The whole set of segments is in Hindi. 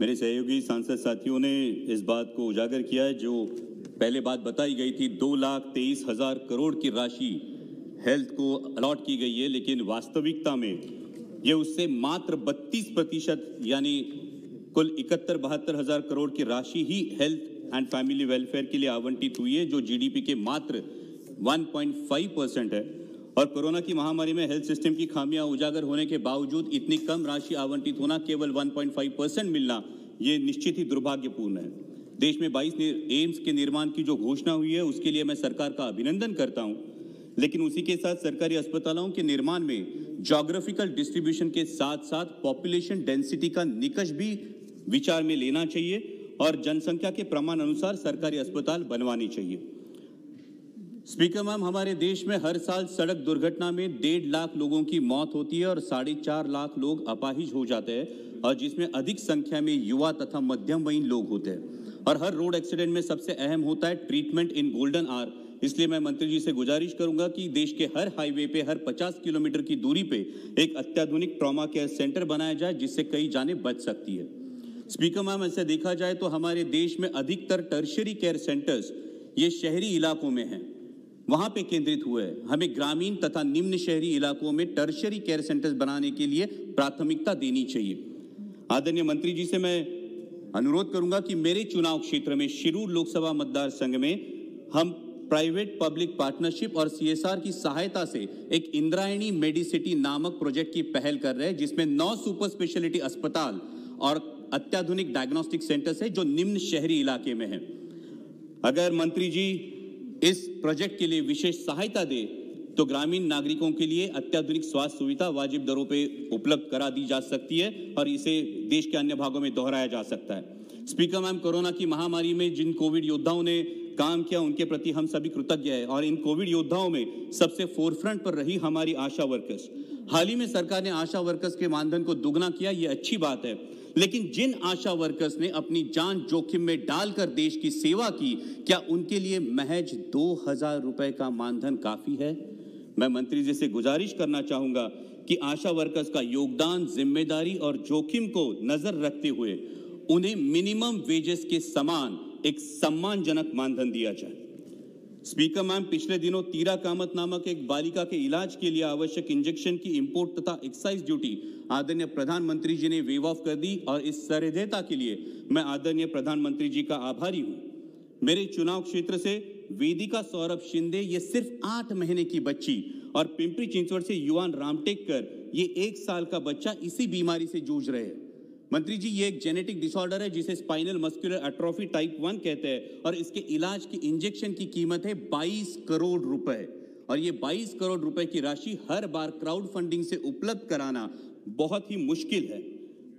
मेरे सहयोगी सांसद साथियों ने इस बात को उजागर किया है जो पहले बात बताई गई थी 2,23,000 करोड़ की राशि हेल्थ को अलॉट की गई है, लेकिन वास्तविकता में ये उससे मात्र 32% यानी कुल 71-72 हजार करोड़ की राशि ही हेल्थ एंड फैमिली वेलफेयर के लिए आवंटित हुई है, जो जीडीपी के मात्र 1.5% है। और कोरोना की महामारी में हेल्थ सिस्टम की खामियां उजागर होने के बावजूद इतनी कम राशि आवंटित होना, केवल 1.5% मिलना, ये निश्चित ही दुर्भाग्यपूर्ण है। देश में 22 एम्स के निर्माण की जो घोषणा हुई है उसके लिए मैं सरकार का अभिनंदन करता हूं, लेकिन उसी के साथ सरकारी अस्पतालों के निर्माण में ज्योग्राफिकल डिस्ट्रीब्यूशन के साथ साथ पॉपुलेशन डेंसिटी का निकष भी विचार में लेना चाहिए और जनसंख्या के प्रमाण अनुसार सरकारी अस्पताल बनवानी चाहिए। स्पीकर मैम, हमारे देश में हर साल सड़क दुर्घटना में 1.5 लाख लोगों की मौत होती है और 4.5 लाख लोग अपाहिज हो जाते हैं, और जिसमें अधिक संख्या में युवा तथा मध्यम वयीन लोग होते हैं। और हर रोड एक्सीडेंट में सबसे अहम होता है ट्रीटमेंट इन गोल्डन आवर। इसलिए मैं मंत्री जी से गुजारिश करूंगा कि देश के हर हाईवे पे हर 50 किलोमीटर की दूरी पे एक अत्याधुनिक ट्रॉमा केयर सेंटर बनाया जाए, जिससे कई जानें बच सकती है। स्पीकर मैम, ऐसे देखा जाए तो हमारे देश में अधिकतर टर्शियरी केयर सेंटर्स ये शहरी इलाकों में हैं, वहां पे केंद्रित हुए हैं। हमें ग्रामीण तथा निम्न शहरी इलाकों में टर्शियरी केयर सेंटर्स बनाने के लिए प्राथमिकता देनी चाहिए। आदरणीय मंत्री जी से मैं अनुरोध करूंगा कि मेरे चुनाव क्षेत्र में शिरूर लोकसभा मतदार संघ में हम प्राइवेट पब्लिक पार्टनरशिप और सीएसआर की सहायता से एक इंद्रायणी मेडिसिटी नामक प्रोजेक्ट की पहल कर रहे हैं, जिसमें 9 सुपर स्पेशलिटी अस्पताल और अत्याधुनिक डायग्नोस्टिक सेंटर्स है जो निम्न शहरी इलाके में है। अगर मंत्री जी इस प्रोजेक्ट के लिए विशेष सहायता दे तो ग्रामीण नागरिकों के लिए अत्याधुनिक स्वास्थ्य सुविधा वाजिब दरों पे उपलब्ध करा दी जा सकती है और इसे देश के अन्य भागों में दोहराया जा सकता है। स्पीकर मैम, कोरोना की महामारी में जिन कोविड योद्धाओं ने काम किया उनके प्रति हम सभी कृतज्ञ हैं, और इन कोविड योद्धाओं में सबसे फोरफ्रंट पर रही हमारी आशा वर्कर्स। हाल ही में सरकार ने आशा वर्कर्स के मानधन को दुगना किया, ये अच्छी बात है, लेकिन जिन आशा वर्कर्स ने अपनी जान जोखिम में डालकर देश की सेवा की, क्या उनके लिए महज 2,000 रुपए का मानधन काफी है? मैं मंत्री जी से गुजारिश करना चाहूंगा कि आशा वर्कर्स का योगदान, जिम्मेदारी और जोखिम को नजर रखते हुए उन्हें मिनिमम वेजेस के समान एक सम्मानजनक मानधन दिया जाए। स्पीकर मैम, पिछले दिनों तीरा कामत नामक एक बालिका के इलाज के लिए आवश्यक इंजेक्शन की इंपोर्ट तथा एक्साइज ड्यूटी आदरणीय प्रधानमंत्री जी ने वेव ऑफ कर दी, और इस सहृदयता के लिए मैं आदरणीय प्रधानमंत्री जी का आभारी हूं। मेरे चुनाव क्षेत्र से वेदिका सौरभ शिंदे, ये सिर्फ 8 महीने की बच्ची, और पिंपरी चिंचवड से युवान रामटेककर, ये 1 साल का बच्चा इसी बीमारी से जूझ रहे हैं। मंत्री जी, ये एक जेनेटिक डिसऑर्डर है जिसे स्पाइनल मस्कुलर एट्रोफी टाइप 1 कहते हैं, और इसके इलाज की इंजेक्शन की कीमत है 22 करोड़ रुपए, और ये 22 करोड़ रुपए की राशि हर बार क्राउड फंडिंग से उपलब्ध कराना बहुत ही मुश्किल है।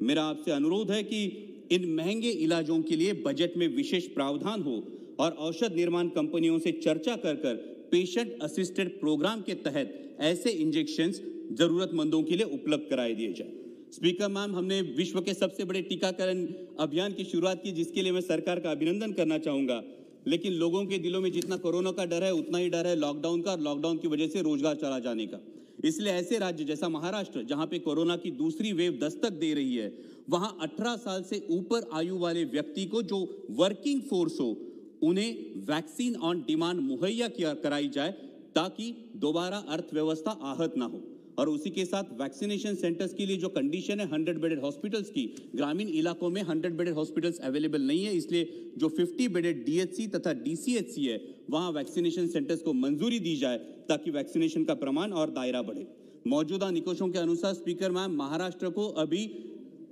मेरा आपसे अनुरोध है कि इन महंगे इलाजों के लिए बजट में विशेष प्रावधान हो और औषध निर्माण कंपनियों से चर्चा कर पेशेंट असिस्टेड प्रोग्राम के तहत ऐसे इंजेक्शंस जरूरतमंदों के लिए उपलब्ध कराए दिए जाए। स्पीकर मैम, हमने विश्व के सबसे बड़े टीकाकरण अभियान की शुरुआत की, जिसके लिए मैं सरकार का अभिनंदन करना चाहूंगा, लेकिन लोगों के दिलों में जितना कोरोना का डर है उतना ही डर है लॉकडाउन का, और लॉकडाउन की वजह से रोजगार चला जाने का। इसलिए ऐसे राज्य जैसा महाराष्ट्र, जहां पे कोरोना की दूसरी वेव दस्तक दे रही है, वहां 18 साल से ऊपर आयु वाले व्यक्ति को जो वर्किंग फोर्स हो, उन्हें वैक्सीन ऑन डिमांड मुहैया कराई जाए, ताकि दोबारा अर्थव्यवस्था आहत ना हो। और उसी के साथ वैक्सीनेशन सेंटर्स के लिए जो कंडीशन है 100 बेडेड हॉस्पिटल्स की, ग्रामीण इलाकों में 100 बेडेड हॉस्पिटल्स अवेलेबल नहीं है, इसलिए जो 50 बेडेड डीएचसी तथा डीसीएचसी है, वहां वैक्सीनेशन सेंटर्स को मंजूरी दी जाए ताकि वैक्सीनेशन का प्रमाण और दायरा बढ़े। मौजूदा निकोषों के अनुसार स्पीकर मैम, महाराष्ट्र को अभी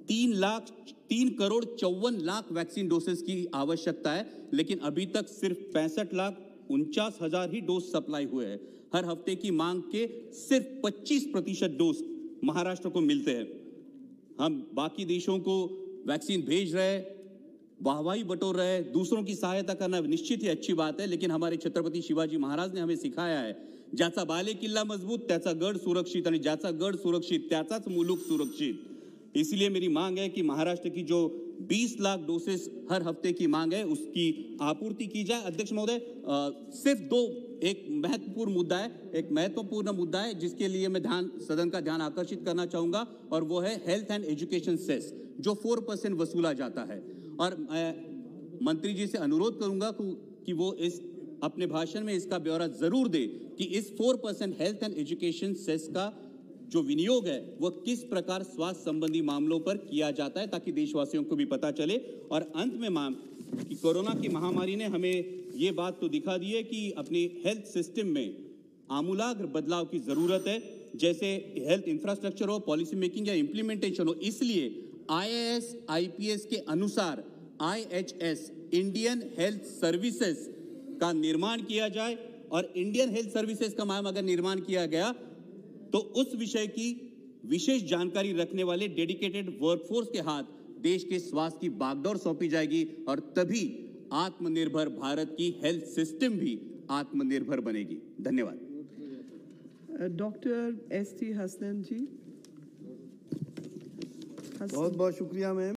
3,54,00,000 वैक्सीन डोसेस की आवश्यकता है, लेकिन अभी तक सिर्फ 65,49,000 ही डोज सप्लाई हुए हैं। हर हफ्ते की मांग के सिर्फ 25% डोज महाराष्ट्र को मिलते हैं। हम बाकी देशों को वैक्सीन भेज रहे हैं, वाहवाही बटोर रहे हैं, दूसरों की सहायता करना निश्चित ही अच्छी बात है, लेकिन हमारे छत्रपति शिवाजी महाराज ने हमें सिखाया है, ज्याचा बाले किल्ला मजबूत त्याचा गड सुरक्षित, आणि ज्याचा गड सुरक्षित त्याचाच मुलुक सुरक्षित। इसलिए मेरी मांग है कि महाराष्ट्र की जो 20 लाख डोसेस हर हफ्ते की मांग है, उसकी आपूर्ति की जाए। अध्यक्ष महोदय, सिर्फ 2 एक महत्वपूर्ण मुद्दा है, एक महत्वपूर्ण मुद्दा है जिसके लिए मैं सदन का ध्यान आकर्षित करना चाहूंगा, और वो है हेल्थ एंड एजुकेशन सेस जो 4% वसूला जाता है। और मैं मंत्री जी से अनुरोध करूंगा कि वो इस अपने भाषण में इसका ब्यौरा जरूर दे कि इस 4% हेल्थ एंड एजुकेशन सेस का जो विनियोग है वो किस प्रकार स्वास्थ्य संबंधी मामलों पर किया जाता है, ताकि देशवासियों को भी पता चले। और अंत में कि कोरोना की महामारी ने हमें ये बात तो दिखा दी है कि अपनी हेल्थ सिस्टम में आमूलाग्र बदलाव की जरूरत है, जैसे हेल्थ इंफ्रास्ट्रक्चर हो, पॉलिसी मेकिंग या इंप्लीमेंटेशन हो। इसलिए IAS IPS के अनुसार IHS इंडियन हेल्थ सर्विसेज का निर्माण किया जाए, और इंडियन हेल्थ सर्विसेज का मैम अगर निर्माण किया गया तो उस विषय की विशेष जानकारी रखने वाले डेडिकेटेड वर्कफोर्स के हाथ देश के स्वास्थ्य की बागडोर सौंपी जाएगी, और तभी आत्मनिर्भर भारत की हेल्थ सिस्टम भी आत्मनिर्भर बनेगी। धन्यवाद। डॉक्टर ST हसनैन जी। बहुत बहुत शुक्रिया मैम।